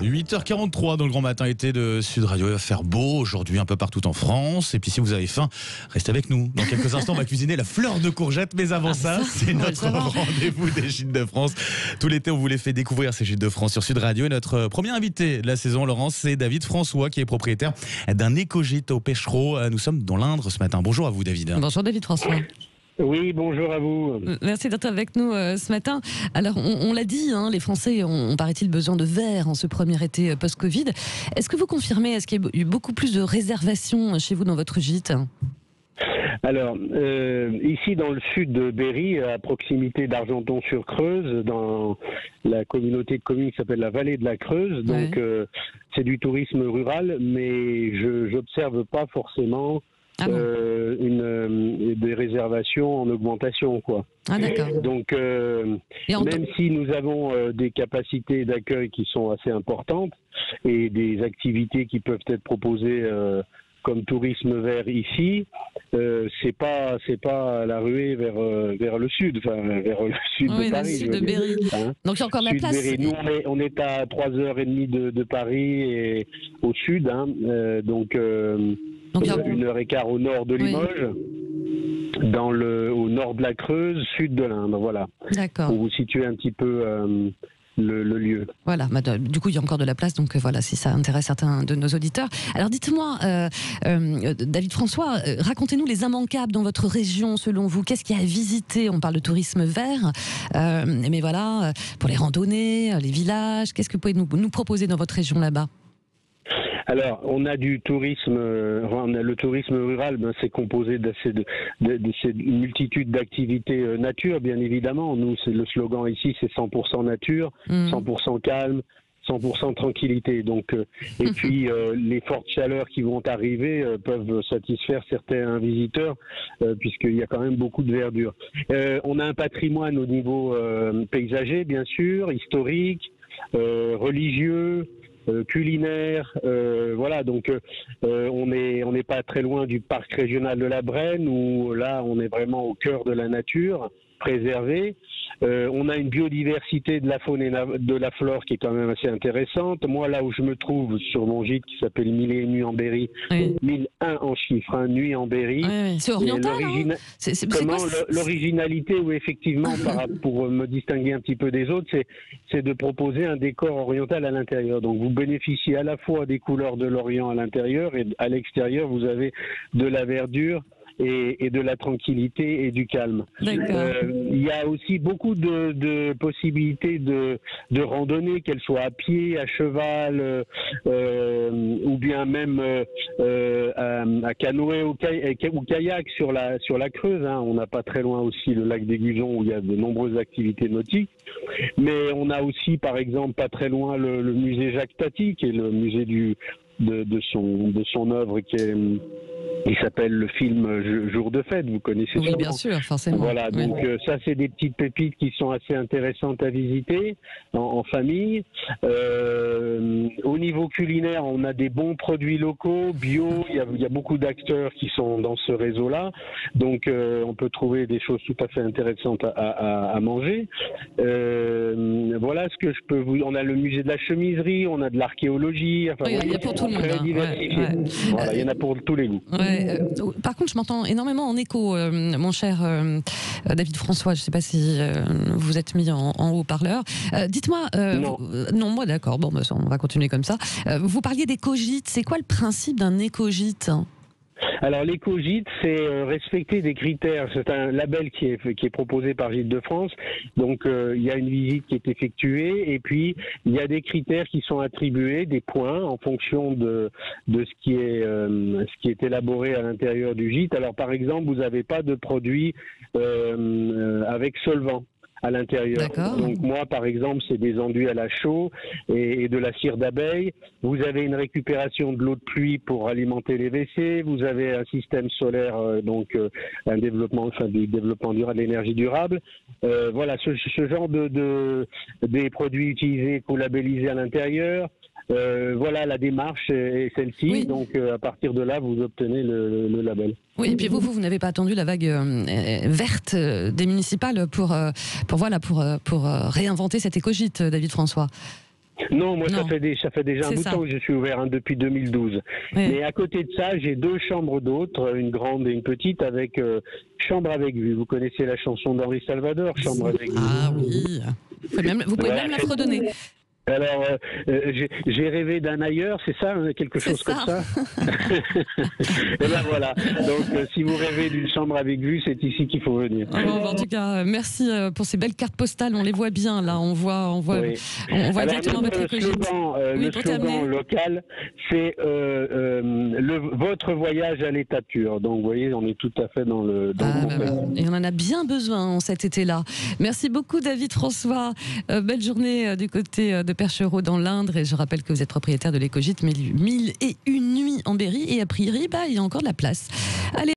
8h43 dans le grand matin été de Sud Radio. Il va faire beau aujourd'hui un peu partout en France. Et puis si vous avez faim, restez avec nous. Dans quelques instants, on va cuisiner la fleur de courgette. Mais avant ça, c'est notre rendez-vous des Gîtes de France. Tout l'été, on vous les fait découvrir ces Gîtes de France sur Sud Radio. Et notre premier invité de la saison, Laurence, c'est David François, qui est propriétaire d'un éco-gîte au Pêchereau. Nous sommes dans l'Indre ce matin. Bonjour à vous, David. Bonjour, David François. Oui, bonjour à vous. Merci d'être avec nous ce matin. Alors, on l'a dit, les Français ont, paraît-il, besoin de verre en ce premier été post-Covid. Est-ce que vous confirmez, est-ce qu'il y a eu beaucoup plus de réservations chez vous dans votre gîte ? Alors, ici dans le sud de Berry, à proximité d'Argenton-sur-Creuse, dans la communauté de communes qui s'appelle la Vallée de la Creuse, donc c'est du tourisme rural, mais je n'observe pas forcément des réservations en augmentation, quoi. Ah, d'accord. Donc, même si nous avons des capacités d'accueil qui sont assez importantes et des activités qui peuvent être proposées comme tourisme vert ici, c'est pas la ruée vers le sud, enfin vers le sud de Paris. Le sud de Berry. Donc il y a encore de la place. Nous on est à 3h30 de Paris et au sud, donc 1h15 au nord de Limoges. Au nord de la Creuse, sud de l'Indre, voilà. D'accord. Pour vous situer un petit peu le lieu. Voilà, du coup il y a encore de la place, donc voilà, si ça intéresse certains de nos auditeurs. Alors dites-moi, David François, racontez-nous les immanquables dans votre région selon vous. Qu'est-ce qu'il y a à visiter ? On parle de tourisme vert, mais voilà, pour les randonnées, les villages, qu'est-ce que vous pouvez nous proposer dans votre région là-bas ? Alors, on a du tourisme, le tourisme rural, c'est composé de ces multitudes d'activités nature, bien évidemment. Nous, c'est le slogan ici, c'est 100% nature, 100% calme, 100% tranquillité. Donc, et puis les fortes chaleurs qui vont arriver peuvent satisfaire certains visiteurs, puisqu'il y a quand même beaucoup de verdure. On a un patrimoine au niveau paysager, bien sûr, historique, religieux, culinaire, voilà, donc on n'est pas très loin du parc régional de la Brenne, où là on est vraiment au cœur de la nature préservée. On a une biodiversité de la faune et de la flore qui est quand même assez intéressante. Moi, là où je me trouve sur mon gîte qui s'appelle 1001 en Berry, 1001 en chiffres, nuit en Berry. C'est oriental, l'originalité, où effectivement, pour me distinguer un petit peu des autres, c'est de proposer un décor oriental à l'intérieur. Donc vous bénéficiez à la fois des couleurs de l'Orient à l'intérieur et à l'extérieur, vous avez de la verdure et de la tranquillité et du calme. Il y a aussi beaucoup de possibilités de randonnée, qu'elles soient à pied, à cheval, ou bien même à canoë ou kayak sur la Creuse. On n'a pas très loin aussi le lac d'Aiguzon, où il y a de nombreuses activités nautiques. Mais on a aussi, par exemple, pas très loin le musée Jacques Tati, qui est le musée de son œuvre, il s'appelle le film Jour de fête, vous connaissez ça ? Oui, bien sûr, forcément. Voilà, donc ça, c'est des petites pépites qui sont assez intéressantes à visiter en famille. Au niveau culinaire, on a des bons produits locaux, bio. Il y a beaucoup d'acteurs qui sont dans ce réseau-là, donc on peut trouver des choses tout à fait intéressantes à manger. Voilà ce que je peux vous... On a le musée de la chemiserie, on a de l'archéologie. Enfin, il y a pour tout le monde. Voilà, il y en a pour tous les goûts. Par contre, je m'entends énormément en écho, mon cher David François. Je ne sais pas si vous êtes mis en haut-parleur. Dites-moi. Non, moi d'accord. Bon, on va continuer comme ça. Vous parliez d'éco-gîte. C'est quoi le principe d'un éco-gîte ? Alors l'éco-gîte, c'est respecter des critères. C'est un label qui est proposé par Gîtes de France. Donc il y a une visite qui est effectuée et puis il y a des critères qui sont attribués, des points en fonction de ce qui est élaboré à l'intérieur du gîte. Alors par exemple, vous n'avez pas de produits avec solvant à l'intérieur. Donc moi, par exemple, c'est des enduits à la chaux et de la cire d'abeille. Vous avez une récupération de l'eau de pluie pour alimenter les WC. Vous avez un système solaire, donc un développement, du développement durable, de l'énergie durable. Voilà, ce genre des produits utilisés, co-labellisés à l'intérieur. Voilà, la démarche est celle-ci. Oui. Donc à partir de là, vous obtenez le label. Oui, et puis vous n'avez pas attendu la vague verte des municipales pour réinventer cet éco-gîte, David François. Non, moi Non. ça fait déjà un C'est bout de ça. temps que je suis ouvert, hein, depuis 2012. Ouais. Mais à côté de ça, j'ai 2 chambres d'hôtes, une grande et une petite, avec chambre avec vue. Vous connaissez la chanson d'Henri Salvador, chambre avec vue. Ah oui. Vous pouvez même la fredonner. Alors, j'ai rêvé d'un ailleurs, c'est ça, hein, quelque C'est chose comme ça. ça. Et ben voilà. Donc, si vous rêvez d'une chambre avec vue, c'est ici qu'il faut venir. Bon, en tout cas, merci pour ces belles cartes postales. On les voit bien là. On voit Oui. exactement Alors, votre le écogite. slogan, Oui, le pour slogan terminer. local, c'est votre voyage à l'état pur. Donc, vous voyez, on est tout à fait dans le contexte. Et on en a bien besoin en cet été-là. Merci beaucoup, David François. Belle journée du côté de Perchereau dans l'Indre. Et je rappelle que vous êtes propriétaire de l'écogite 1001 nuits en Berry. Et a priori, il y a encore de la place. Allez.